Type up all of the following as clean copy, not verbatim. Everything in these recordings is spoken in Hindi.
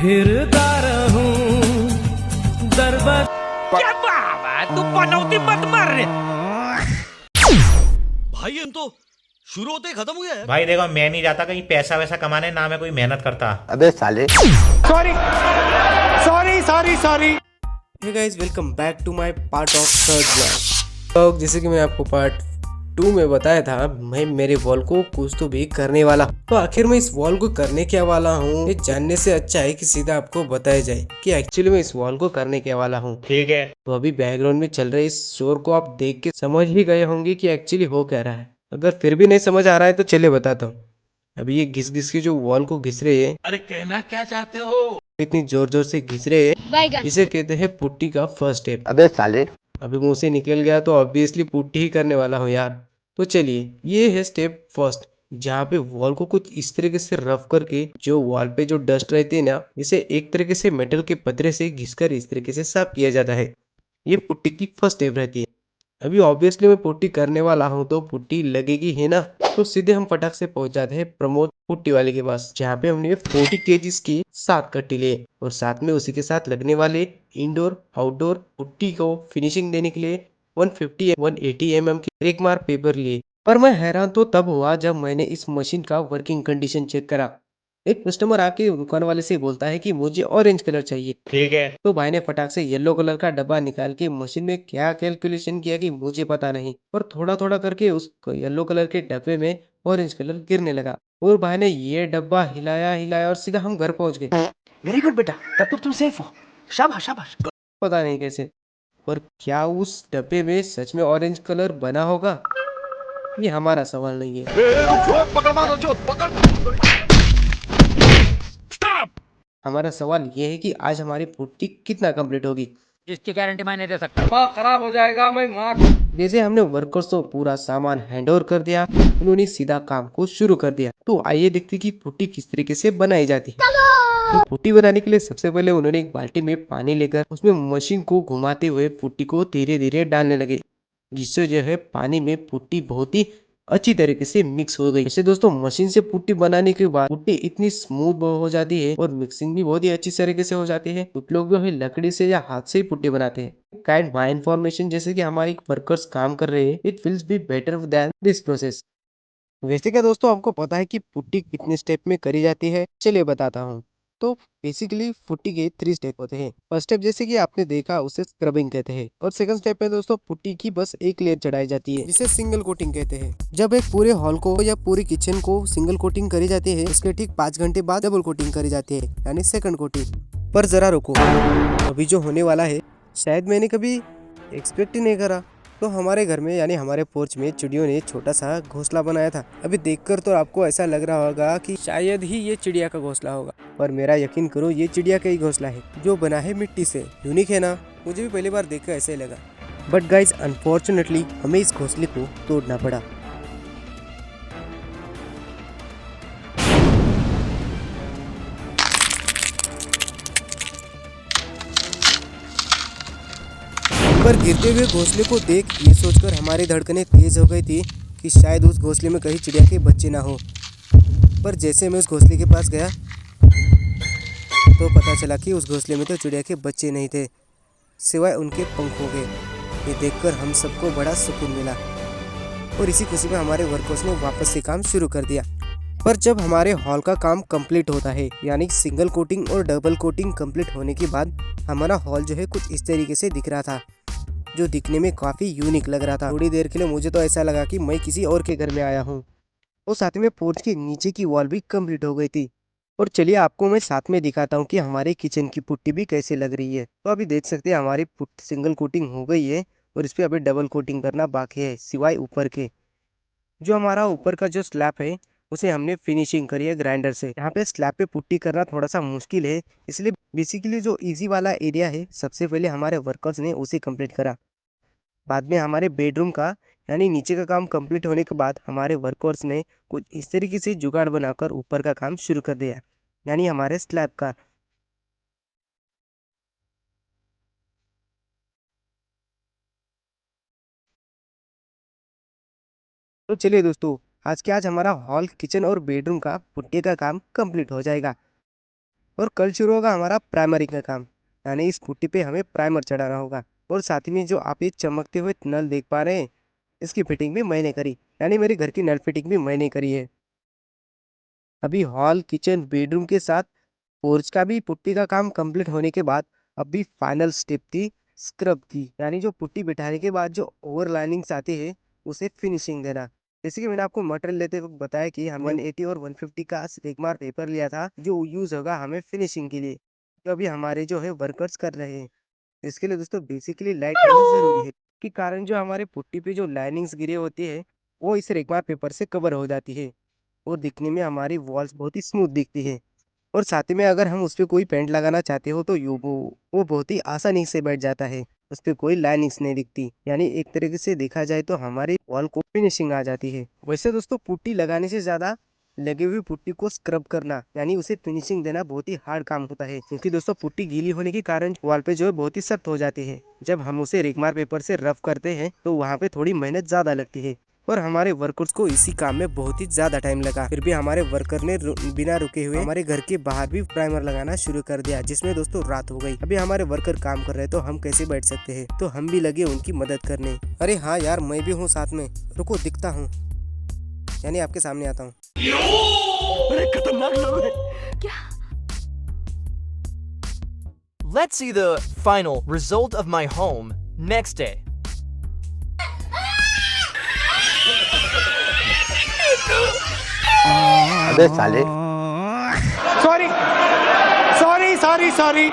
फिरता रहूं दरबद। क्या बाबा तू पनौती मत मार रे भाई। हम तो शुरू होते ही खत्म हो गया यार। भाई देखो, मैं नहीं जाता कहीं पैसा वैसा कमाने, ना मैं कोई मेहनत करता। अबे साले। Sorry sorry sorry sorry. Hey guys, welcome back to my part of third blog. तो जैसे कि मैं आपको पार्ट 2 में बताया था, मैं मेरे वॉल को कुछ तो भी करने वाला। तो आखिर मैं इस वॉल को करने क्या वाला हूँ, ये जानने से अच्छा है कि सीधा आपको बताया जाए कि एक्चुअली मैं इस वॉल को करने क्या वाला हूँ। ठीक है। तो अभी बैकग्राउंड में चल रहे इस शोर को आप देख के समझ ही गए होंगे कि एक्चुअली हो क्या रहा है। अगर फिर भी नहीं समझ आ रहा है तो चलिए बताता हूँ। अभी ये घिस घिस के जो वॉल को घिस रहे हैं, अरे कहना क्या चाहते हो? इतनी जोर जोर से घिस रहे हैं, इसे कहते हैं पुट्टी का फर्स्ट स्टेप। अबे साले। अभी मुंह से निकल गया तो ऑब्वियसली पुट्टी ही करने वाला हूँ यार। तो चलिए, ये है स्टेप फर्स्ट, जहाँ पे वॉल को कुछ इस तरीके से रफ करके जो वॉल पे जो डस्ट रहती है ना, इसे एक तरीके से मेटल के पतरे से घिसकर इस तरीके से साफ किया जाता है। ये पुट्टी की फर्स्ट स्टेप रहती है। अभी ऑब्वियसली मैं पुट्टी करने वाला हूँ तो पुट्टी लगेगी है ना। तो सीधे हम फटाक से पहुंच जाते हैं प्रमोद पुट्टी वाले के पास, जहाँ पे हमने 40 केजीज की 7 कट्टी लिए और साथ में उसी के साथ लगने वाले इंडोर आउटडोर पुट्टी को फिनिशिंग देने के लिए 150 180 के एक मार पेपर लिए। पर मैं हैरान तो तब हुआ जब मैंने इस मशीन का वर्किंग कंडीशन चेक करा। एक कस्टमर आके दुकान वाले से बोलता है कि मुझे ऑरेंज कलर चाहिए। ठीक है। तो भाई ने फटाक से येलो कलर का डब्बा निकाल के मशीन में क्या कैलकुलेशन किया कि मुझे पता नहीं, पर थोड़ा थोड़ा करके उस येलो कलर के डब्बे में ऑरेंज कलर गिरने लगा। और भाई ने ये डब्बा हिलाया हिलाया और सीधा हम घर पहुंच गए। वेरी गुड बेटा, तब तो तुम सेफ हो। शाबाश शाबाश। पता नहीं कैसे, पर क्या उस डब्बे में सच में ऑरेंज कलर बना होगा, ये हमारा सवाल नहीं है। हमारा सवाल ये है कि आज हमारी पुट्टी कितना कंप्लीट होगी। इसकी गारंटी मैं नहीं दे सकता। खराब हो जाएगा, मैं मार। जैसे हमने वर्कर्स को पूरा सामान हैंड ओवर कर दिया, उन्होंने सीधा काम को शुरू कर दिया। तो आइए देखते कि पुट्टी किस तरीके से बनाई जाती है। तो पुट्टी बनाने के लिए सबसे पहले उन्होंने एक बाल्टी में पानी लेकर उसमें मशीन को घुमाते हुए पुट्टी को धीरे धीरे डालने लगे, जिससे जो है पानी में पुट्टी बहुत ही अच्छी तरीके से मिक्स हो गई। ऐसे दोस्तों, मशीन से पुट्टी बनाने के बाद पुट्टी इतनी स्मूथ हो जाती है और मिक्सिंग भी बहुत ही अच्छी तरीके से हो जाती है। कुछ लोग जो है लकड़ी से या हाथ से ही पुट्टी बनाते हैं। काइंड माई इन्फॉर्मेशन जैसे कि हमारे वर्कर्स काम कर रहे हैं, it wills be better than this process. वैसे क्या दोस्तों, आपको पता है कि पुट्टी कितने स्टेप में करी जाती है? चलिए बताता हूँ। तो बेसिकली पुट्टी के 3 स्टेप होते हैं। फर्स्ट स्टेप जैसे कि आपने देखा उसे स्क्रबिंग कहते हैं, और सेकंड स्टेप में दोस्तों पुट्टी की बस एक लेयर चढ़ाई जाती है, जिसे सिंगल कोटिंग कहते हैं। जब एक पूरे हॉल को या पूरी किचन को सिंगल कोटिंग करी जाती है, उसके ठीक 5 घंटे बाद डबल कोटिंग करी जाती है, यानी सेकंड कोटिंग। पर जरा रुको, अभी जो होने वाला है शायद मैंने कभी एक्सपेक्ट ही नहीं करा। तो हमारे घर में यानी हमारे पोर्च में चिड़ियों ने छोटा सा घोंसला बनाया था। अभी देखकर तो आपको ऐसा लग रहा होगा कि शायद ही ये चिड़िया का घोंसला होगा, पर मेरा यकीन करो ये चिड़िया का ही घोंसला है, जो बना है मिट्टी से। यूनिक है ना? मुझे भी पहली बार देखकर ऐसे ही लगा। बट गाइज, अनफॉर्चुनेटली हमें इस घोंसले को तोड़ना पड़ा। पर गिरते हुए घोंसले को देख ये सोचकर हमारी धड़कनें तेज हो गई थी कि शायद उस घोंसले में कहीं चिड़िया के बच्चे ना हो। पर जैसे मैं उस घोंसले के पास गया तो पता चला कि उस घोंसले में तो चिड़िया के बच्चे नहीं थे, सिवाय उनके पंखों के। ये देखकर हम सबको बड़ा सुकून मिला और इसी खुशी में हमारे वर्कर्स ने वापस से काम शुरू कर दिया। पर जब हमारे हॉल का काम कंप्लीट होता है, यानी सिंगल कोटिंग और डबल कोटिंग कंप्लीट होने के बाद, हमारा हॉल जो है कुछ इस तरीके से दिख रहा था, जो दिखने में काफी यूनिक लग रहा था। थोड़ी देर के लिए मुझे तो ऐसा लगा कि मैं किसी और के घर में आया हूँ। और साथ में पोर्च के नीचे की वॉल भी कंप्लीट हो गई थी। और चलिए आपको मैं साथ में दिखाता हूँ कि हमारे किचन की पुट्टी भी कैसे लग रही है। तो अभी देख सकते हैं हमारी पुट्टी सिंगल कोटिंग हो गई है और इस पे अभी डबल कोटिंग करना बाकी है, सिवाय ऊपर के। जो हमारा ऊपर का जो स्लैब है उसे हमने फिनिशिंग करी है ग्राइंडर से। यहाँ पे स्लैब पे पुट्टी करना थोड़ा सा मुश्किल है, इसलिए बेसिकली जो इजी वाला एरिया है सबसे पहले हमारे वर्कर्स ने उसे कंप्लीट करा। बाद में हमारे बेडरूम का यानी नीचे का काम कंप्लीट होने के बाद हमारे वर्कर्स ने कुछ इस तरीके से जुगाड़ बनाकर ऊपर का काम शुरू कर दिया, यानी हमारे स्लैब का। तो चलिए दोस्तों, आज हमारा हॉल किचन और बेडरूम का पुट्टी का काम कंप्लीट हो जाएगा। और कल शुरू होगा हमारा प्राइमरी का काम, यानी इस पुट्टी पे हमें प्राइमर चढ़ाना होगा। और साथ ही में जो आप ये चमकते हुए नल देख पा रहे हैं, इसकी फिटिंग भी मैंने करी, यानी मेरे घर की नल फिटिंग भी मैंने करी है। अभी हॉल, किचन, बेडरूम के साथ पोर्च का भी पुट्टी का काम कंप्लीट होने के बाद अभी फाइनल स्टेप थी स्क्रब की, यानी जो पुट्टी बिठाने के बाद जो ओवर लाइनिंग्स आती है उसे फिनिशिंग देना। जैसे कि मैंने आपको मटेरियल लेते वक्त बताया कि हम 180 और 150 का रेगमार पेपर लिया था जो यूज होगा हमें फिनिशिंग के लिए, जो अभी हमारे जो है वर्कर्स कर रहे हैं। इसके लिए दोस्तों बेसिकली लाइट होना जरूरी है, कि कारण जो हमारे पुट्टी पे जो लाइनिंग्स गिरी होती है वो इस रेगमार पेपर से कवर हो जाती है और दिखने में हमारी वॉल्स बहुत ही स्मूथ दिखती है। और साथ ही में अगर हम उस पर कोई पेंट लगाना चाहते हो तो वो बहुत ही आसानी से बैठ जाता है, उस पर कोई लाइनिंग्स नहीं दिखती, यानी एक तरीके से देखा जाए तो हमारी वॉल को फिनिशिंग आ जाती है। वैसे दोस्तों पुट्टी लगाने से ज्यादा लगी हुई पुट्टी को स्क्रब करना यानी उसे फिनिशिंग देना बहुत ही हार्ड काम होता है, क्योंकि दोस्तों पुट्टी गीली होने के कारण वॉल पे जो है बहुत ही सख्त हो जाती है। जब हम उसे रेगमार पेपर से रफ करते हैं तो वहाँ पे थोड़ी मेहनत ज्यादा लगती है और हमारे वर्कर्स को इसी काम में बहुत ही ज्यादा टाइम लगा। फिर भी हमारे वर्कर ने बिना रुके हुए हमारे घर के बाहर भी प्राइमर लगाना शुरू कर दिया, जिसमें दोस्तों रात हो गई। अभी हमारे वर्कर काम कर रहे हैं तो हम कैसे बैठ सकते हैं, तो हम भी लगे उनकी मदद करने। अरे हाँ यार, मैं भी हूँ साथ में, रुको दिखता हूँ, यानी आपके सामने आता हूँ। Let's see the final result of my home next day. अबे साले सॉरी सॉरी सॉरी सॉरी।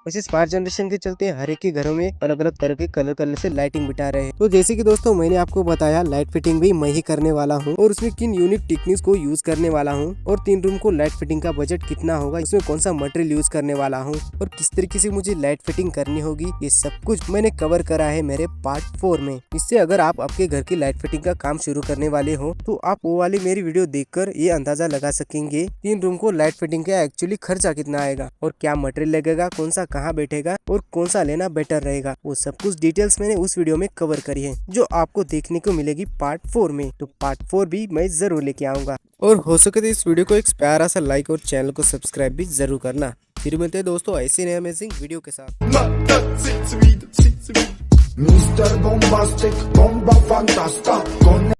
वैसे स्मार्ट जनरेशन के चलते हर एक के घरों में अलग अलग तरह के कलर करने से लाइटिंग बिठा रहे हैं। तो जैसे कि दोस्तों मैंने आपको बताया लाइट फिटिंग भी मैं ही करने वाला हूँ और उसमें किन यूनिक टेक्निक्स को यूज करने वाला हूँ और 3 रूम को लाइट फिटिंग का बजट कितना होगा, इसमें कौन सा मटेरियल यूज करने वाला हूँ और किस तरीके से मुझे लाइट फिटिंग करनी होगी, ये सब कुछ मैंने कवर करा है मेरे पार्ट 4 में। इससे अगर आप आपके घर की लाइट फिटिंग का काम शुरू करने वाले हो तो आप वो वाली मेरी वीडियो देखकर ये अंदाजा लगा सकेंगे 3 रूम को लाइट फिटिंग का एक्चुअली खर्चा कितना आएगा और क्या मटेरियल लगेगा, कौन सा कहाँ बैठेगा और कौन सा लेना बेटर रहेगा। वो सब कुछ डिटेल्स मैंने उस वीडियो में कवर करी है जो आपको देखने को मिलेगी पार्ट 4 में। तो पार्ट 4 भी मैं जरूर लेके आऊंगा और हो सके तो इस वीडियो को एक प्यारा सा लाइक और चैनल को सब्सक्राइब भी जरूर करना। फिर मिलते हैं दोस्तों ऐसे नए अमेजिंग वीडियो के साथ। Mr. Bombastic, bomba fantasta, con